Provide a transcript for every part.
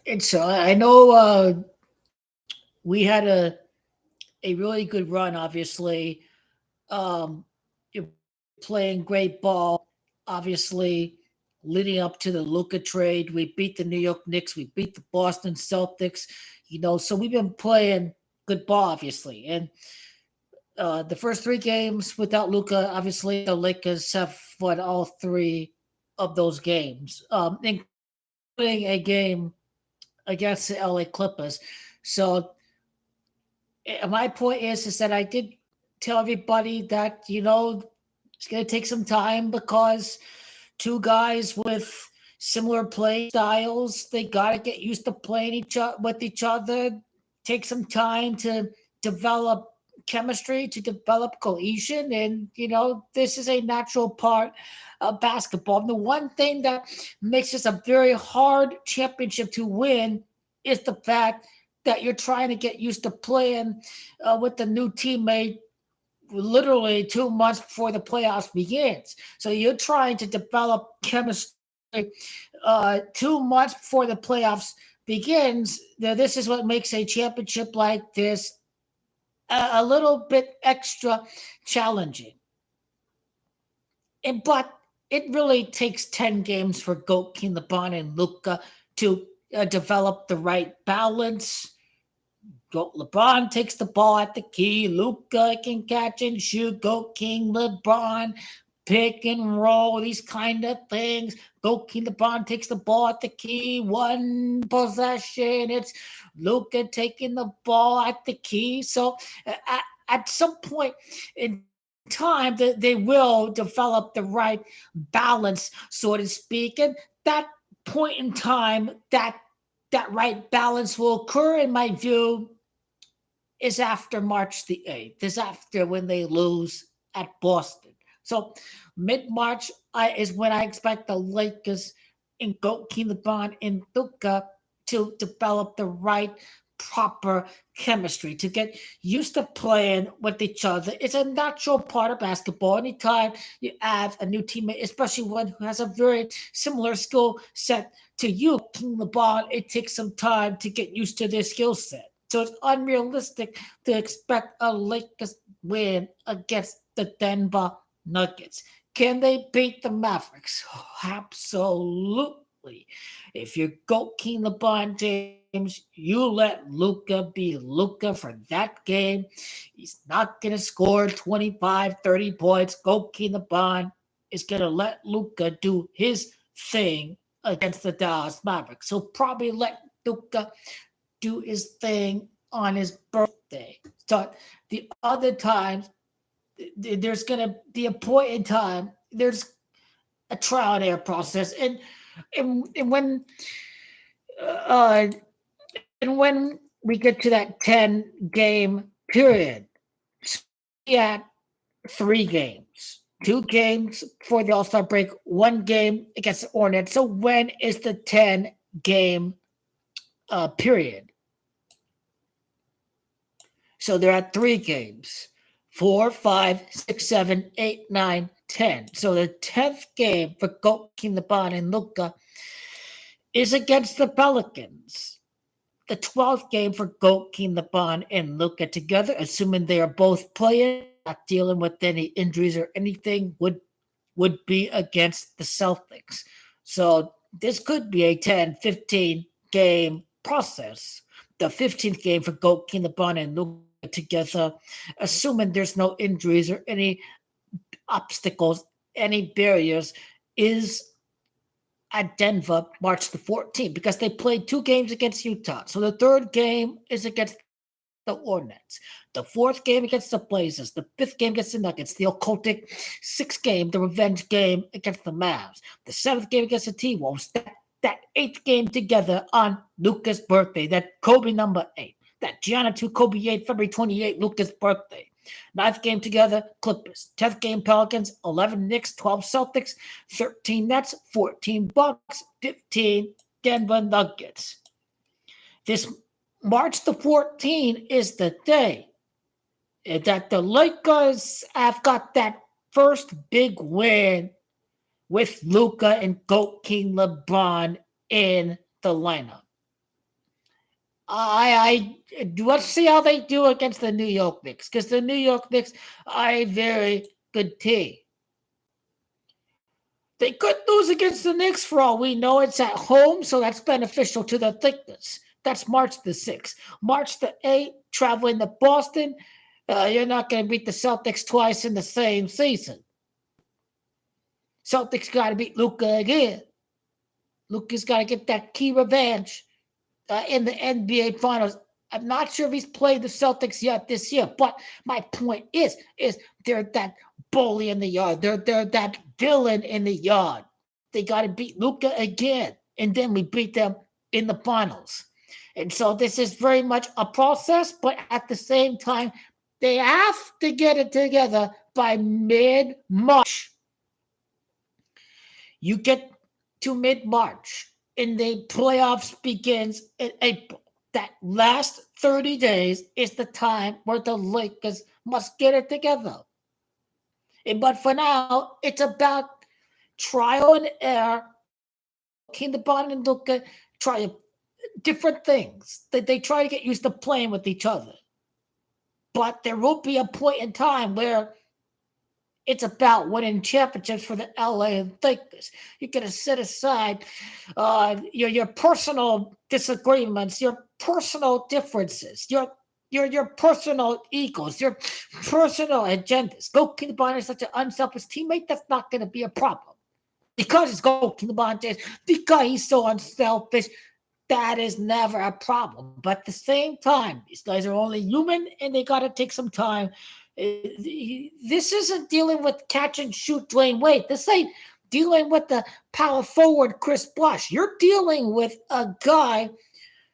And so I know we had a really good run, obviously. You're playing great ball, obviously, leading up to the Luka trade. We beat the New York Knicks, we beat the Boston Celtics, so we've been playing good ball, obviously. And the first three games without Luka, obviously, the Lakers have won all three of those games, including a game against the LA Clippers. So my point is that I did tell everybody that it's going to take some time because two guys with similar playing styles, they got to get used to playing with each other. Take some time to develop chemistry, to develop cohesion, and this is a natural part of basketball. And the one thing that makes this a very hard championship to win is the fact that you're trying to get used to playing with the new teammate literally 2 months before the playoffs begins. So you're trying to develop chemistry 2 months before the playoffs begins. Now, this is what makes a championship like this a little bit extra challenging. But it really takes 10 games for Goat, King, LeBron, and Luca to develop the right balance. LeBron takes the ball at the key. Luca can catch and shoot. Goat King LeBron, pick and roll, these kind of things. Goat King LeBron takes the ball at the key. One possession. It's Luca taking the ball at the key. So at some point in time, they will develop the right balance, so to speak. And that point in time, that right balance will occur, in my view, is after March the 8th, is after when they lose at Boston. So mid March is when I expect the Lakers and Goat King LeBron and Luka to develop the right proper chemistry, to get used to playing with each other. It's a natural part of basketball. Anytime you have a new teammate, especially one who has a very similar skill set to you, King LeBron, it takes some time to get used to their skill set. So it's unrealistic to expect a Lakers win against the Denver Nuggets. Can they beat the Mavericks? Absolutely. If you go King LeBron James, you let Luca be Luca for that game. He's not going to score 25, 30 points. Go King LeBron is going to let Luca do his thing against the Dallas Mavericks. So probably let Luca do his thing on his birthday. So the other times, there's going to be a point in time, there's a trial and error process. And when uh, and when we get to that 10 game period, we at 3 games. 2 games for the All Star break, 1 game against the Hornets. So when is the 10 game period? So they're at 3 games: 4, 5, 6, 7, 8, 9, 10. So the 10th game for Goat King LeBron and Luka is against the Pelicans. The 12th game for Goat King LeBron and Luka together, assuming they are both playing, not dealing with any injuries or anything, would be against the Celtics. So this could be a 10, 15 game process. The 15th game for Goat King LeBron and Luka together, assuming there's no injuries or any obstacles, any barriers, is at Denver March the 14th, because they played 2 games against Utah. So the third game is against the Hornets. The fourth game against the Blazers. The fifth game against the Nuggets. The occultic sixth game, the revenge game against the Mavs. The seventh game against the T-Wolves. That eighth game together on Luka's birthday. That Kobe number 8. That Gianna 2 Kobe 8, February 28, Luka's birthday. Ninth game together, Clippers. 10th game, Pelicans. 11 Knicks. 12 Celtics. 13 Nets. 14 Bucks. 15 Denver Nuggets. This March the 14th is the day that the Lakers have got that first big win with Luka and Goat King LeBron in the lineup. Let's see how they do against the New York Knicks, because the New York Knicks are a very good team. They could lose against the Knicks for all we know. It's at home, so that's beneficial to the thickness. That's March the 6th. March the 8th, traveling to Boston. You're not going to beat the Celtics twice in the same season. Celtics got to beat Luka again. Luka's got to get that key revenge in the NBA Finals. I'm not sure if he's played the Celtics yet this year, but my point is they're that bully in the yard. They're that villain in the yard. They got to beat Luka again, and then we beat them in the finals. And so this is very much a process, but at the same time, they have to get it together by mid-March. You get to mid-March, and the playoffs begins in April. That last 30 days is the time where the Lakers must get it together. But for now, it's about trial and error. Kinderbarn and Luka try different things. They try to get used to playing with each other. But there will be a point in time where it's about winning championships for the LA Lakers. You're going to set aside your personal disagreements, your personal differences, your personal egos, your personal agendas. Goalkeeper Bond is such an unselfish teammate, that's not going to be a problem. Because it's Goalkeeper Bond, because he's so unselfish, that is never a problem. But at the same time, these guys are only human, and they got to take some time. This isn't dealing with catch and shoot Dwayne Wade. This ain't dealing with the power forward Chris Bosh. You're dealing with a guy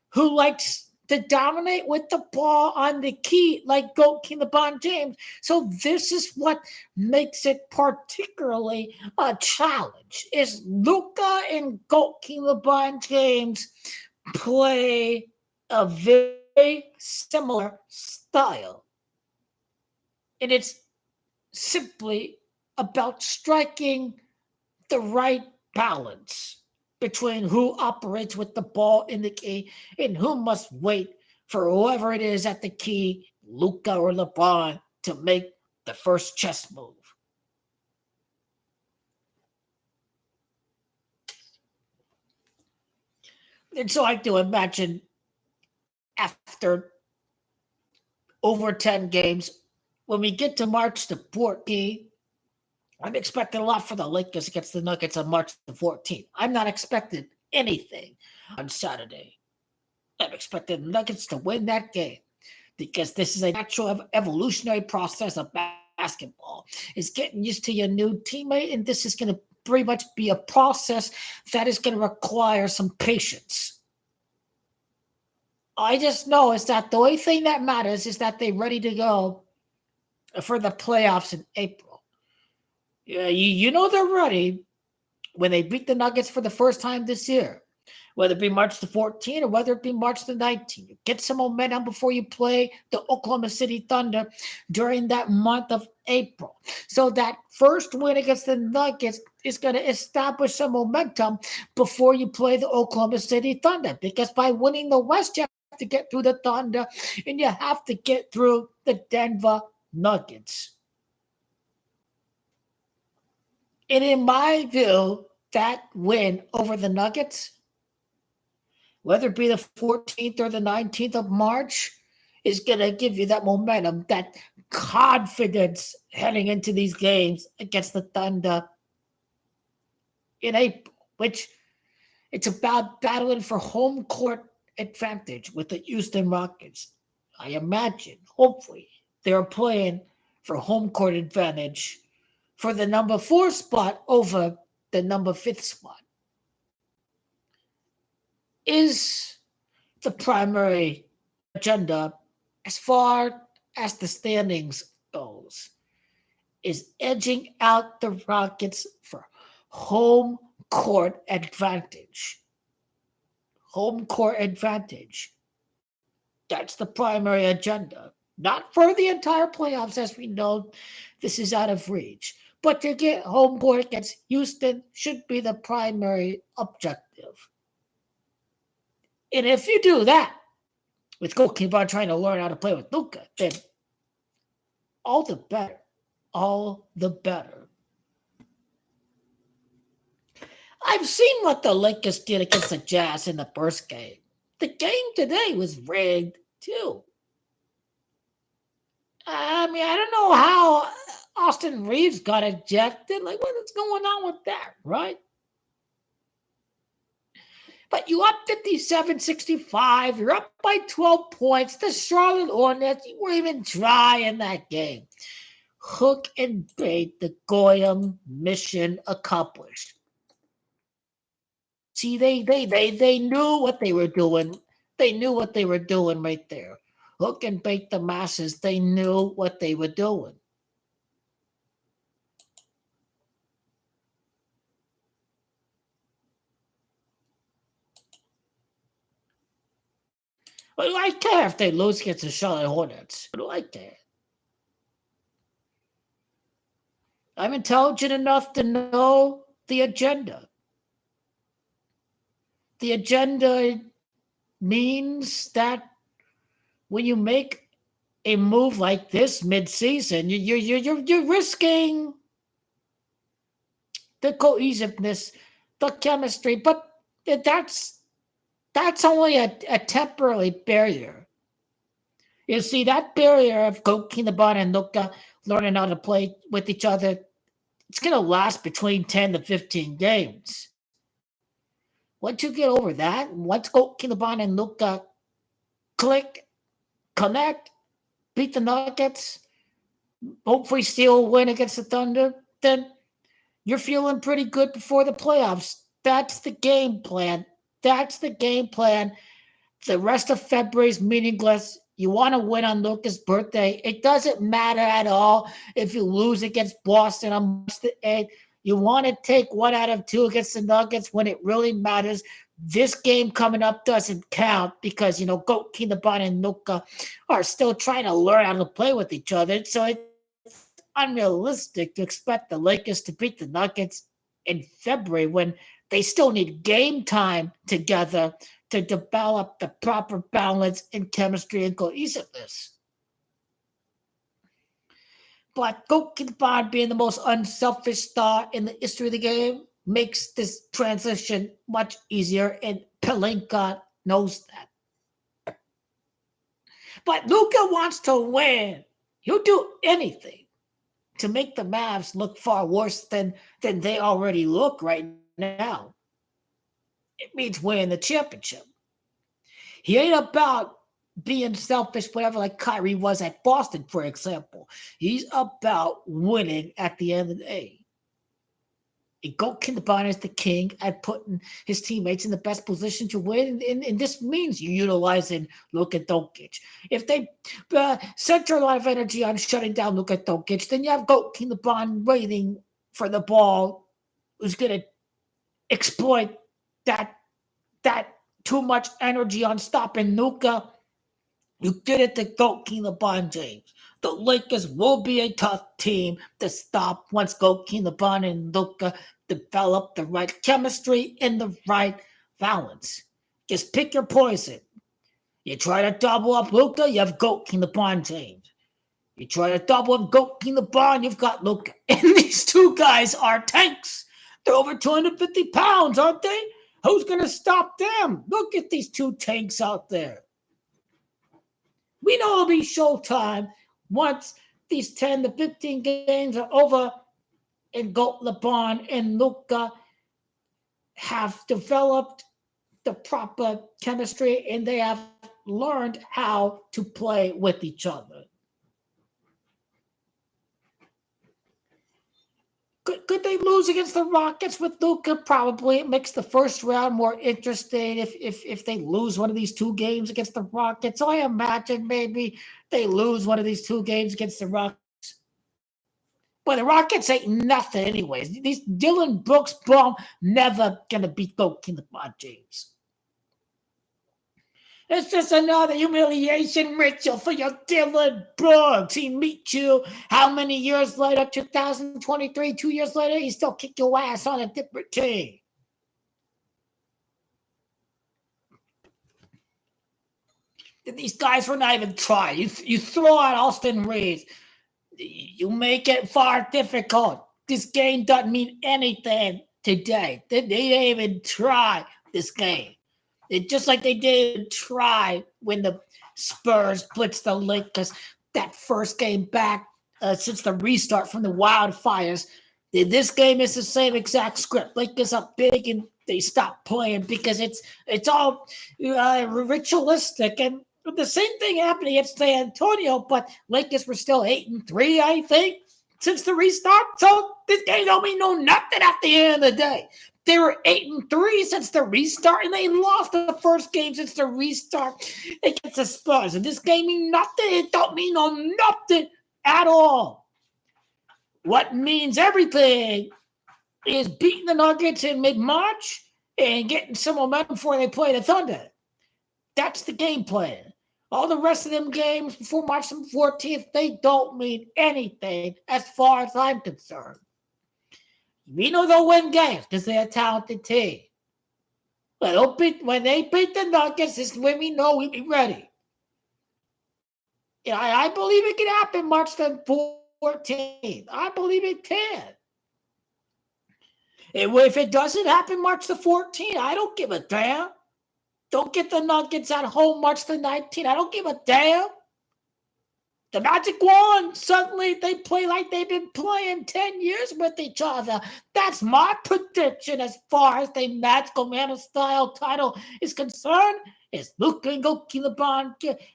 who likes to dominate with the ball on the key like goalkeeper LeBron James. So this is what makes it particularly a challenge. Is Luka and goalkeeper LeBron James play a very similar style. And it's simply about striking the right balance between who operates with the ball in the key and who must wait for whoever it is at the key, Luka or LeBron, to make the first chess move. And so I do imagine after over 10 games, when we get to March the 14th, I'm expecting a lot for the Lakers against the Nuggets on March the 14th. I'm not expecting anything on Saturday. I'm expecting the Nuggets to win that game because this is a natural evolutionary process of basketball. It's getting used to your new teammate, and this is going to pretty much be a process that is going to require some patience. I just know is that the only thing that matters is that they're ready to go for the playoffs in April. You know they're ready when they beat the Nuggets for the first time this year, whether it be March the 14th or whether it be March the 19th. You get some momentum before you play the Oklahoma City Thunder during that month of April. So that first win against the Nuggets is going to establish some momentum before you play the Oklahoma City Thunder, because by winning the West, you have to get through the Thunder and you have to get through the Denver Nuggets. And in my view, that win over the Nuggets, whether it be the 14th or the 19th of March, is going to give you that momentum, that confidence heading into these games against the Thunder in April, which it's about battling for home court advantage with the Houston Rockets. I imagine, hopefully, they're playing for home court advantage for the number 4 spot over the number 5th spot. Is the primary agenda as far as the standings goes, is edging out the Rockets for home court advantage. Home court advantage. That's the primary agenda. Not for the entire playoffs, as we know this is out of reach. But to get home court against Houston should be the primary objective. And if you do that, with goalkeeper trying to learn how to play with Luka, then all the better. All the better. I've seen what the Lakers did against the Jazz in the first game. The game today was rigged too. I mean, I don't know how Austin Reeves got ejected. Like, what is going on with that, right? But you up 57-65. You're up by 12 points. The Charlotte Hornets, you weren't even dry in that game. Hook and bait, the Goyam mission accomplished. See, they knew what they were doing. They knew what they were doing right there. Hook and bait the masses. They knew what they were doing. What do I care if they lose against the Charlotte Hornets? What do I care? I'm intelligent enough to know the agenda. The agenda means that when you make a move like this mid-season, you're risking the cohesiveness, the chemistry, but that's only a temporary barrier. You see, that barrier of Kinaban and Luka learning how to play with each other, it's going to last between 10 to 15 games. Once you get over that, once Kinaban and Luka click, connect, beat the Nuggets, hopefully steal a win against the Thunder, then you're feeling pretty good before the playoffs. That's the game plan. That's the game plan. The rest of February is meaningless. You want to win on Luka's birthday. It doesn't matter at all if you lose against Boston on March the 8th. You want to take 1 out of 2 against the Nuggets when it really matters. This game coming up doesn't count because, Goat Kinaban and Luka are still trying to learn how to play with each other. So it's unrealistic to expect the Lakers to beat the Nuggets in February when they still need game time together to develop the proper balance in chemistry and cohesiveness. But Goalkeeper being the most unselfish star in the history of the game makes this transition much easier, and Pelinka knows that. But Luka wants to win. He'll do anything to make the Mavs look far worse than they already look right now. It means winning the championship. He ain't about being selfish, whatever, like Kyrie was at Boston, for example. He's about winning at the end of the day. And Kinaban is the king at putting his teammates in the best position to win, and this means you utilizing Luka Doncic. If they center a lot of energy on shutting down Luka Doncic, then you have Kinaban waiting for the ball, who's going to exploit that too much energy on stopping Luka. You get it to LeBron James. The Lakers will be a tough team to stop once LeBron and Luka develop the right chemistry and the right balance. Just pick your poison. You try to double up Luka, you have LeBron James. You try to double up LeBron, you've got Luka. And these two guys are tanks. They're over 250 pounds, aren't they? Who's going to stop them? Look at these two tanks out there. We know it'll be showtime once these 10 to 15 games are over and LeBron and Luka have developed the proper chemistry and they have learned how to play with each other. Could they lose against the Rockets with Luka? Probably. It makes the first round more interesting if they lose one of these 2 games against the Rockets. So I imagine maybe they lose one of these 2 games against the Rockets. But the Rockets ain't nothing anyways. These Dylan Brooks bomb never gonna beat LeBron James. It's just another humiliation ritual for your Dylan Brooks. He meet you how many years later? 2023, 2 years later, he still kick your ass on a different team. These guys were not even trying. You throw out Austin Reeves. You make it far difficult. This game doesn't mean anything today. They didn't even try this game. It's just like they didn't try when the Spurs blitzed the Lakers that first game back since the restart from the Wildfires. This game is the same exact script. Lakers up big and they stop playing because it's all ritualistic. And the same thing happened against San Antonio, but Lakers were still 8-3, I think, since the restart. So this game don't mean no nothing at the end of the day. They were 8-3 since the restart, and they lost the first game since the restart against the Spurs. And this game mean nothing. It don't mean no nothing at all. What means everything is beating the Nuggets in mid-March and getting some momentum before they play the Thunder. That's the game plan. All the rest of them games before March 14th, they don't mean anything as far as I'm concerned. We know they'll win games because they're a talented team. But when they beat the Nuggets, this is when we know we'll be ready. Yeah, I believe it can happen March 14th. I believe it can. And if it doesn't happen March the 14th, I don't give a damn. Don't get the Nuggets at home March the 19th. I don't give a damn. The Magic won. Suddenly they play like they've been playing 10 years with each other. That's my prediction as far as the Magical Man of Style title is concerned. It's Luka and Goki LeBron.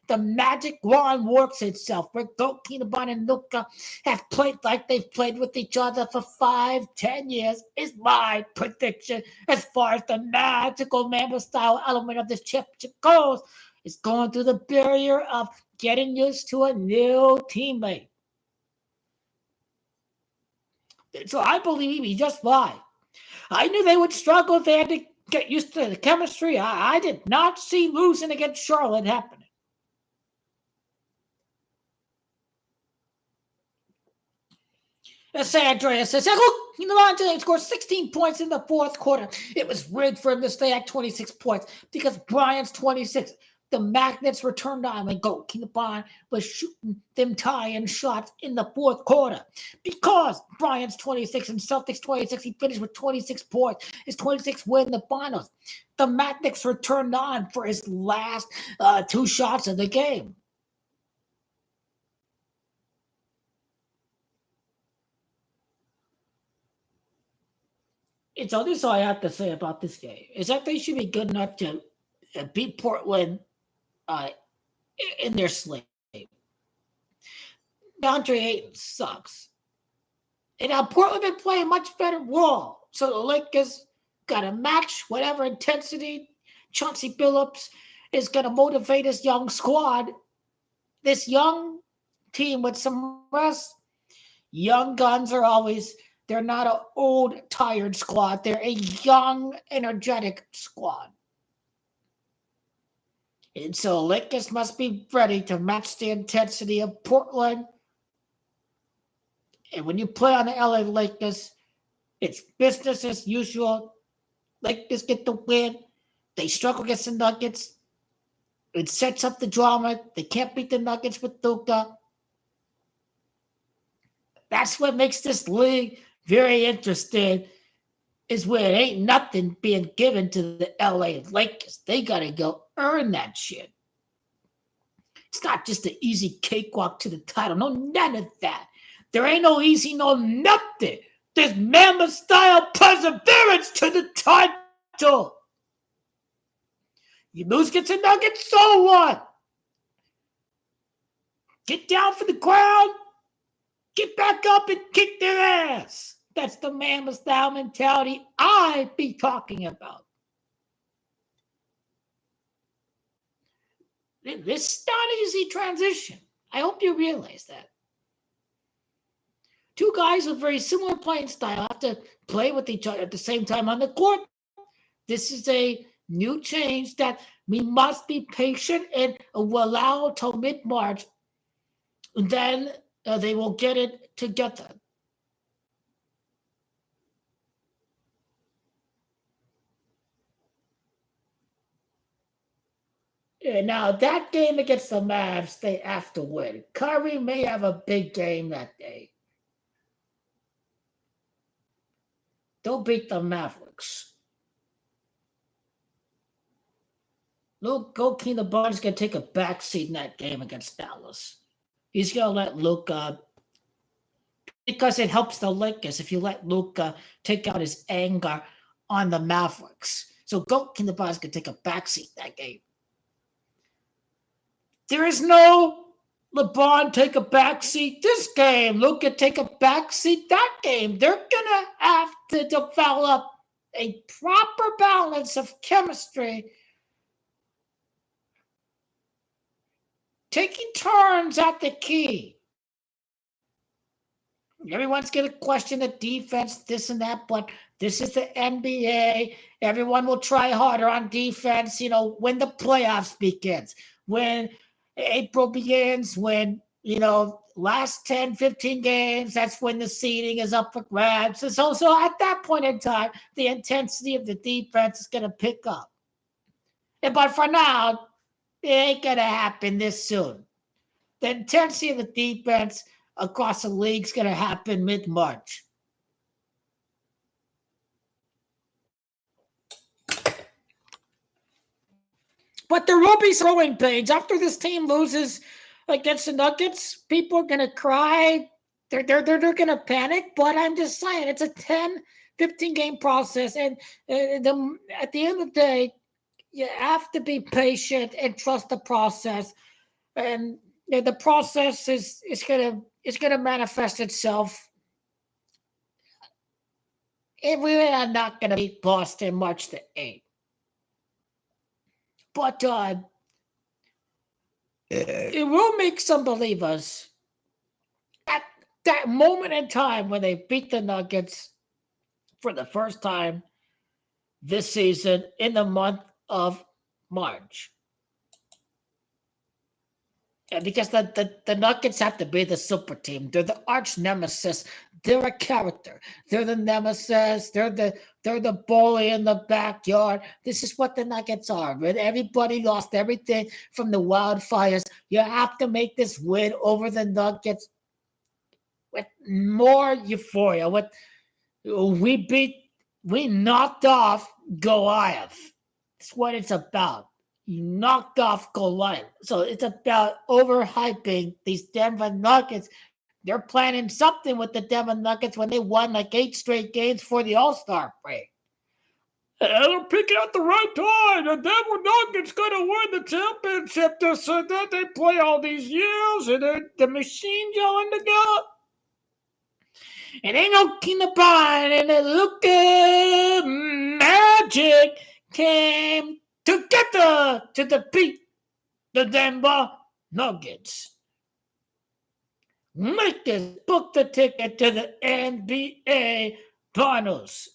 The Magic wand works itself. Where Goki LeBron and Luka have played like they've played with each other for 5-10 years is my prediction as far as the Magical Man of Style element of this championship goes. It's going through the barrier of getting used to a new teammate. So I believe he just fine. I knew they would struggle if they had to get used to the chemistry. I did not see losing against Charlotte happening. San Andreas says, look, LeBron James scored 16 points in the fourth quarter. It was rigged for him to stay at 26 points because Bryant's 26. The magnets were turned on when Goki LeBron was shooting them tie-in shots in the fourth quarter. Because Bryant's 26 and Celtics 26, he finished with 26 points. His 26 win the finals. The magnets were turned on for his last 2 shots of the game. And so this is all I have to say about this game. Is that they should be good enough to beat Portland in their sleep. DeAndre Ayton sucks. And now Portland been playing much better ball. So the Lakers got to match whatever intensity Chauncey Billups is going to motivate his young squad. This young team with some rest. Young guns are always, they're not an old, tired squad. They're a young, energetic squad. And so Lakers must be ready to match the intensity of Portland. And when you play on the LA Lakers, it's business as usual. Lakers get the win. They struggle against the Nuggets. It sets up the drama. They can't beat the Nuggets with Luka. That's what makes this league very interesting, is where it ain't nothing being given to the LA Lakers. They got to go earn that shit. It's not just an easy cakewalk to the title. No, none of that. There ain't no easy, no nothing. There's mammoth-style perseverance to the title. You lose against the Nuggets, so what? Get down for the ground. Get back up and kick their ass. That's the mammoth-style mentality I be talking about. This is not an easy transition. I hope you realize that. Two guys with very similar playing style have to play with each other at the same time on the court. This is a new change that we must be patient and will allow till mid-March. Then they will get it together. Now, that game against the Mavs, they have to win. Curry may have a big game that day. They'll beat the Mavericks. Luke Keenan Barnes going to take a backseat in that game against Dallas. He's going to let Luka, because it helps the Lakers if you let Luka take out his anger on the Mavericks. So Luke Keenan Barnes can take a backseat that game. There is no LeBron take a backseat this game. Luka take a backseat that game. They're going to have to develop a proper balance of chemistry, taking turns at the key. Everyone's going to question the defense, this and that, but this is the NBA. Everyone will try harder on defense, when the playoffs begins, when April begins, when, last 10, 15 games, that's when the seeding is up for grabs. So at that point in time, the intensity of the defense is going to pick up. But for now, it ain't going to happen this soon. The intensity of the defense across the league is going to happen mid-March. But there will be growing pains. After this team loses against the Nuggets, people are going to cry. They're going to panic. But I'm just saying, it's a 10, 15-game process. And at the end of the day, you have to be patient and trust the process. And the process is going to manifest itself. And we are not going to beat Boston March the 8th. But it will make some believers at that moment in time when they beat the Nuggets for the first time this season in the month of March. And because the Nuggets have to be the super team. They're the arch nemesis. They're a character. They're the nemesis. They're the bully in the backyard. This is what the Nuggets are. When everybody lost everything from the Wildfires, you have to make this win over the Nuggets with more euphoria. We knocked off Goliath. That's what it's about. You knocked off Goliath. So it's about overhyping these Denver Nuggets. They're planning something with the Denver Nuggets when they won like 8 straight games for the All-Star break. And they're picking out the right time. The Denver Nuggets going to win the championship. So that they play all these years and the machine gelling together. And ain't no Keenan Barnes and the Luka Magic came together to defeat the Denver Nuggets. Make us book the ticket to the NBA Finals.